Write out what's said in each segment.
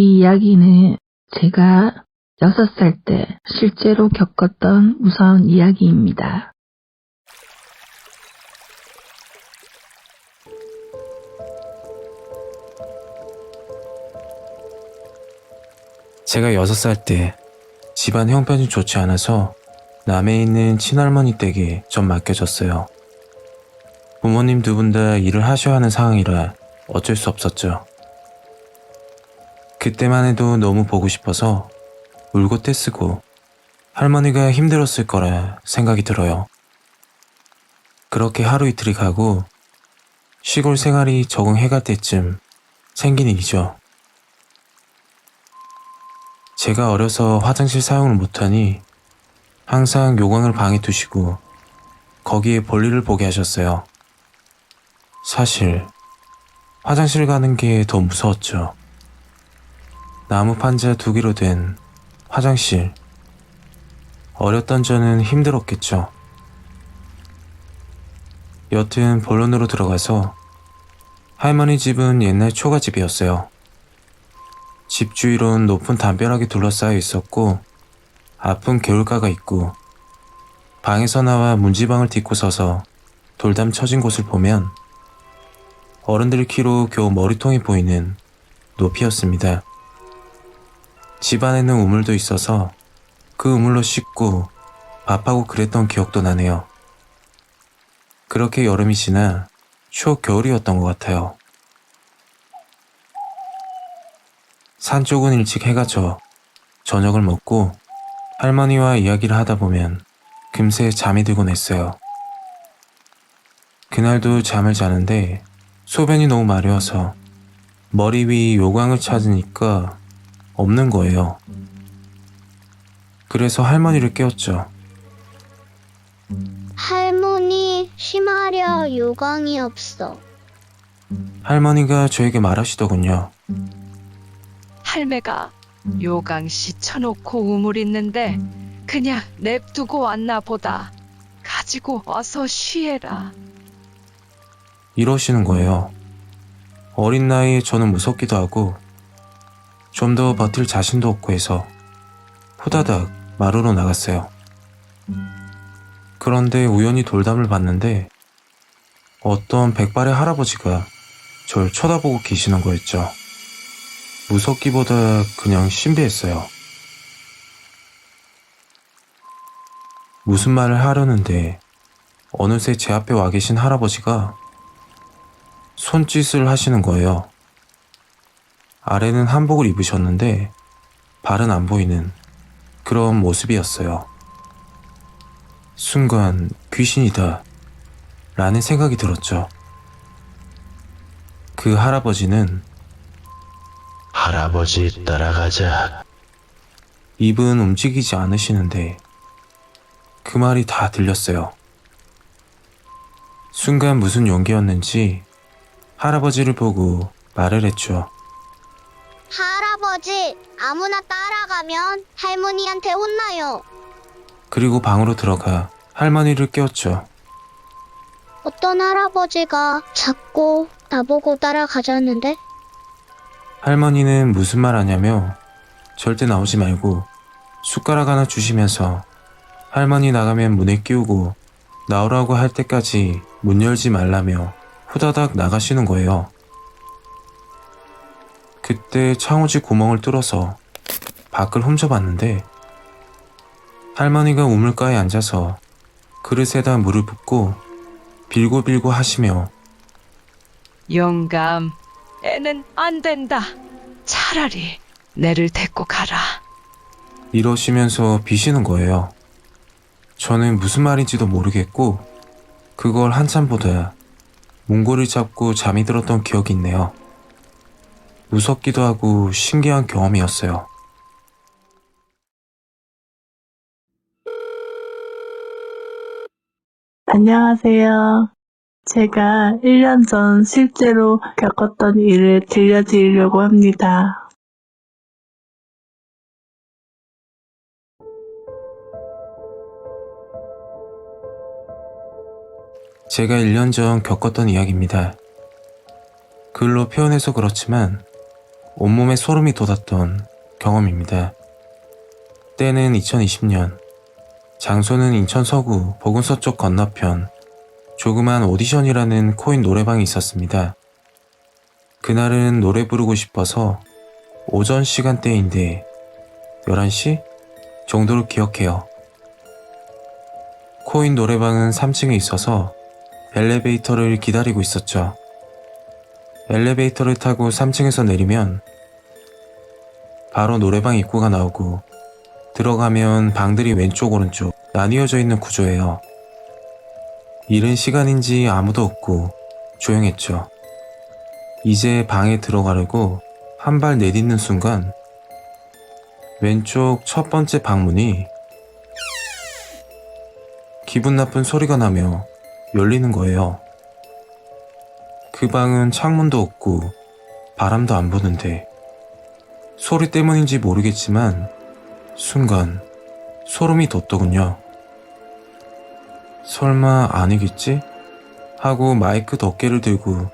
이 이야기는 제가 6살 때 실제로 겪었던 무서운 이야기입니다. 제가 6살 때 집안 형편이 좋지 않아서 남해에 있는 친할머니 댁에 좀 맡겨졌어요. 부모님 두 분 다 일을 하셔야 하는 상황이라 어쩔 수 없었죠. 그때만 해도 너무 보고 싶어서 울고 떼쓰고 할머니가 힘들었을 거라 생각이 들어요. 그렇게 하루 이틀이 가고 시골 생활이 적응해갈 때쯤 생긴 일이죠. 제가 어려서 화장실 사용을 못하니 항상 요강을 방에 두시고 거기에 볼일을 보게 하셨어요. 사실 화장실 가는 게 더 무서웠죠. 나무 판자 2개로 된 화장실. 어렸던 저는 힘들었겠죠. 여튼 본론으로 들어가서 할머니 집은 옛날 초가집이었어요. 집 주위론 높은 담벼락이 둘러싸여 있었고 아픈 개울가가 있고 방에서 나와 문지방을 딛고 서서 돌담 쳐진 곳을 보면 어른들 키로 겨우 머리통이 보이는 높이였습니다. 집 안에는 우물도 있어서 그 우물로 씻고 밥하고 그랬던 기억도 나네요. 그렇게 여름이 지나 초겨울이었던 것 같아요. 산 쪽은 일찍 해가 져 저녁을 먹고 할머니와 이야기를 하다 보면 금세 잠이 들곤 했어요. 그날도 잠을 자는데 소변이 너무 마려워서 머리 위 요강을 찾으니까 없는 거예요. 그래서 할머니를 깨웠죠. 할머니, 심하려 요강이 없어. 할머니가 저에게 말하시더군요. 할매가 요강씨 쳐놓고 우물 있는데 그냥 냅두고 왔나 보다. 가지고 어서 쉬해라. 이러시는 거예요. 어린 나이에 저는 무섭기도 하고 좀 더 버틸 자신도 없고 해서 후다닥 마루로 나갔어요. 그런데 우연히 돌담을 봤는데 어떤 백발의 할아버지가 절 쳐다보고 계시는 거였죠. 무섭기보다 그냥 신비했어요. 무슨 말을 하려는데 어느새 제 앞에 와 계신 할아버지가 손짓을 하시는 거예요. 아래는 한복을 입으셨는데 발은 안 보이는 그런 모습이었어요. 순간 귀신이다 라는 생각이 들었죠. 그 할아버지는 할아버지 따라가자. 입은 움직이지 않으시는데 그 말이 다 들렸어요. 순간 무슨 용기였는지 할아버지를 보고 말을 했죠. 할아버지, 아무나 따라가면 할머니한테 혼나요. 그리고 방으로 들어가 할머니를 깨웠죠. 어떤 할아버지가 자꾸 나보고 따라가자는데? 할머니는 무슨 말 하냐며 절대 나오지 말고 숟가락 하나 주시면서 할머니 나가면 문에 끼우고 나오라고 할 때까지 문 열지 말라며 후다닥 나가시는 거예요. 그때 창호지 구멍을 뚫어서 밖을 훔쳐봤는데 할머니가 우물가에 앉아서 그릇에다 물을 붓고 빌고빌고 하시며 영감, 애는 안 된다. 차라리 내를 데리고 가라. 이러시면서 비시는 거예요. 저는 무슨 말인지도 모르겠고 그걸 한참 보다 몽골을 잡고 잠이 들었던 기억이 있네요. 무섭기도 하고 신기한 경험이었어요. 안녕하세요. 제가 1년 전 실제로 겪었던 일을 들려드리려고 합니다. 제가 1년 전 겪었던 이야기입니다. 글로 표현해서 그렇지만 온몸에 소름이 돋았던 경험입니다. 때는 2020년, 장소는 인천 서구 보건소 쪽 건너편 조그만 오디션이라는 코인 노래방이 있었습니다. 그날은 노래 부르고 싶어서 오전 시간대인데 11시 정도로 기억해요. 코인 노래방은 3층에 있어서 엘리베이터를 기다리고 있었죠. 엘리베이터를 타고 3층에서 내리면 바로 노래방 입구가 나오고 들어가면 방들이 왼쪽 오른쪽 나뉘어져 있는 구조예요. 이른 시간인지 아무도 없고 조용했죠. 이제 방에 들어가려고 한 발 내딛는 순간 왼쪽 첫 번째 방문이 기분 나쁜 소리가 나며 열리는 거예요. 그 방은 창문도 없고 바람도 안 부는데 소리 때문인지 모르겠지만 순간 소름이 돋더군요. 설마 아니겠지? 하고 마이크 덮개를 들고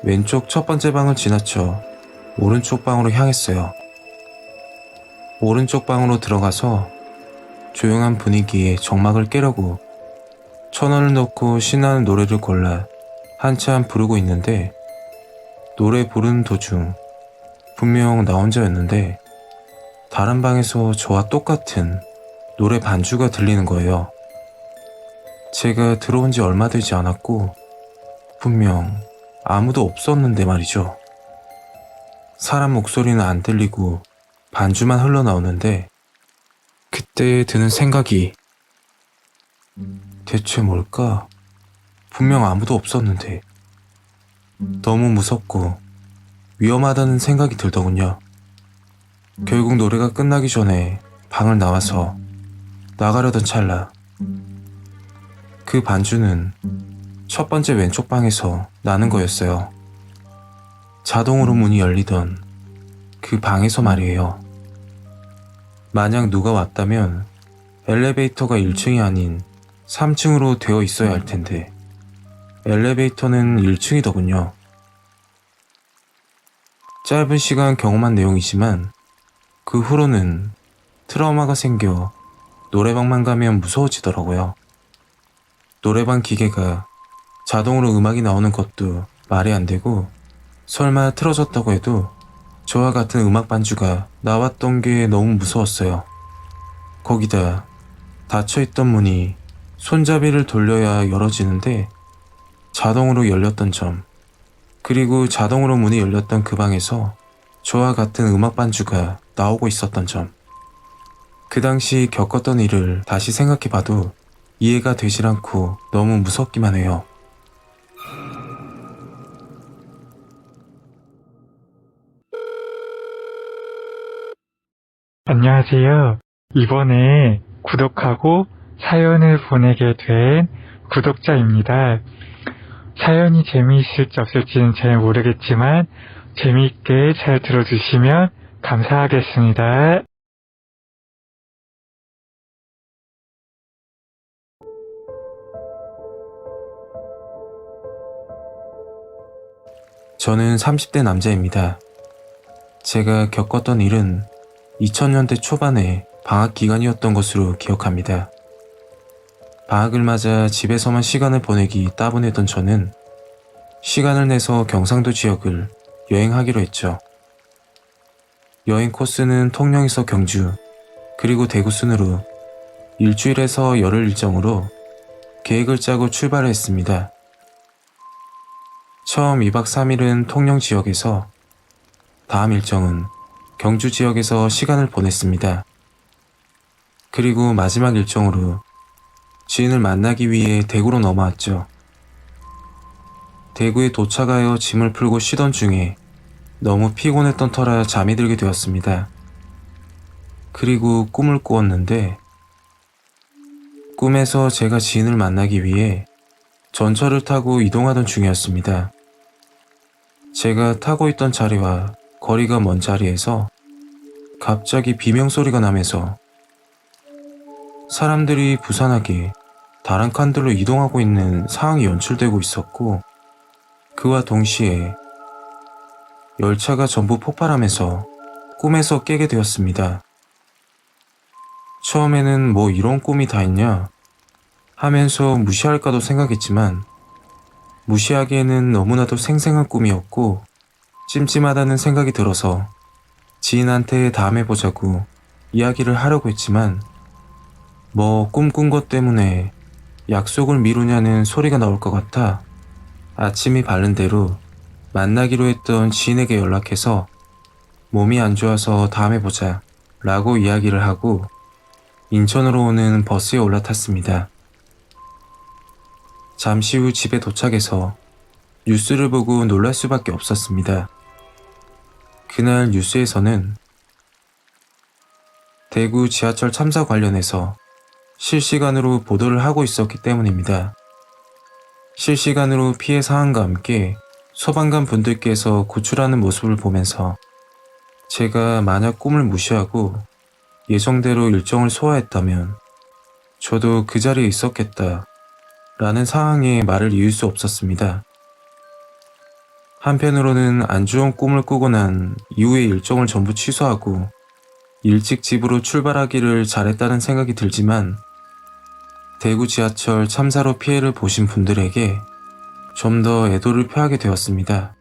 왼쪽 첫 번째 방을 지나쳐 오른쪽 방으로 향했어요. 오른쪽 방으로 들어가서 조용한 분위기에 정막을 깨려고 천원을 넣고 신나는 노래를 골라 한참 부르고 있는데 노래 부르는 도중 분명 나 혼자였는데 다른 방에서 저와 똑같은 노래 반주가 들리는 거예요. 제가 들어온 지 얼마 되지 않았고 분명 아무도 없었는데 말이죠. 사람 목소리는 안 들리고 반주만 흘러나오는데 그때 드는 생각이 대체 뭘까? 분명 아무도 없었는데 너무 무섭고 위험하다는 생각이 들더군요. 결국 노래가 끝나기 전에 방을 나와서 나가려던 찰나 그 반주는 첫 번째 왼쪽 방에서 나는 거였어요. 자동으로 문이 열리던 그 방에서 말이에요. 만약 누가 왔다면 엘리베이터가 1층이 아닌 3층으로 되어 있어야 할 텐데 엘리베이터는 1층이더군요. 짧은 시간 경험한 내용이지만 그 후로는 트라우마가 생겨 노래방만 가면 무서워지더라고요. 노래방 기계가 자동으로 음악이 나오는 것도 말이 안 되고 설마 틀어졌다고 해도 저와 같은 음악 반주가 나왔던 게 너무 무서웠어요. 거기다 닫혀있던 문이 손잡이를 돌려야 열어지는데 자동으로 열렸던 점, 그리고 자동으로 문이 열렸던 그 방에서 저와 같은 음악 반주가 나오고 있었던 점, 그 당시 겪었던 일을 다시 생각해봐도 이해가 되질 않고 너무 무섭기만 해요. 안녕하세요. 이번에 구독하고 사연을 보내게 된 구독자입니다. 사연이 재미있을지 없을지는 잘 모르겠지만 재미있게 잘 들어주시면 감사하겠습니다. 저는 30대 남자입니다. 제가 겪었던 일은 2000년대 초반에 방학 기간이었던 것으로 기억합니다. 방학을 맞아 집에서만 시간을 보내기 따분했던 저는 시간을 내서 경상도 지역을 여행하기로 했죠. 여행 코스는 통영에서 경주, 그리고 대구 순으로 일주일에서 열흘 일정으로 계획을 짜고 출발을 했습니다. 처음 2박 3일은 통영 지역에서, 다음 일정은 경주 지역에서 시간을 보냈습니다. 그리고 마지막 일정으로 지인을 만나기 위해 대구로 넘어왔죠. 대구에 도착하여 짐을 풀고 쉬던 중에 너무 피곤했던 터라 잠이 들게 되었습니다. 그리고 꿈을 꾸었는데 꿈에서 제가 지인을 만나기 위해 전철을 타고 이동하던 중이었습니다. 제가 타고 있던 자리와 거리가 먼 자리에서 갑자기 비명소리가 나면서 사람들이 부산하게 다른 칸들로 이동하고 있는 상황이 연출되고 있었고, 그와 동시에 열차가 전부 폭발하면서 꿈에서 깨게 되었습니다. 처음에는 뭐 이런 꿈이 다 있냐 하면서 무시할까도 생각했지만 무시하기에는 너무나도 생생한 꿈이었고 찜찜하다는 생각이 들어서 지인한테 다음에 보자고 이야기를 하려고 했지만 뭐 꿈꾼 것 때문에 약속을 미루냐는 소리가 나올 것 같아 아침이 밝은 대로 만나기로 했던 지인에게 연락해서 몸이 안 좋아서 다음에 보자 라고 이야기를 하고 인천으로 오는 버스에 올라탔습니다. 잠시 후 집에 도착해서 뉴스를 보고 놀랄 수밖에 없었습니다. 그날 뉴스에서는 대구 지하철 참사 관련해서 실시간으로 보도를 하고 있었기 때문입니다. 실시간으로 피해 사항과 함께 소방관 분들께서 구출하는 모습을 보면서 제가 만약 꿈을 무시하고 예정대로 일정을 소화했다면 저도 그 자리에 있었겠다 라는 상황에 말을 이을 수 없었습니다. 한편으로는 안 좋은 꿈을 꾸고 난 이후의 일정을 전부 취소하고 일찍 집으로 출발하기를 잘했다는 생각이 들지만 대구 지하철 참사로 피해를 보신 분들에게 좀 더 애도를 표하게 되었습니다.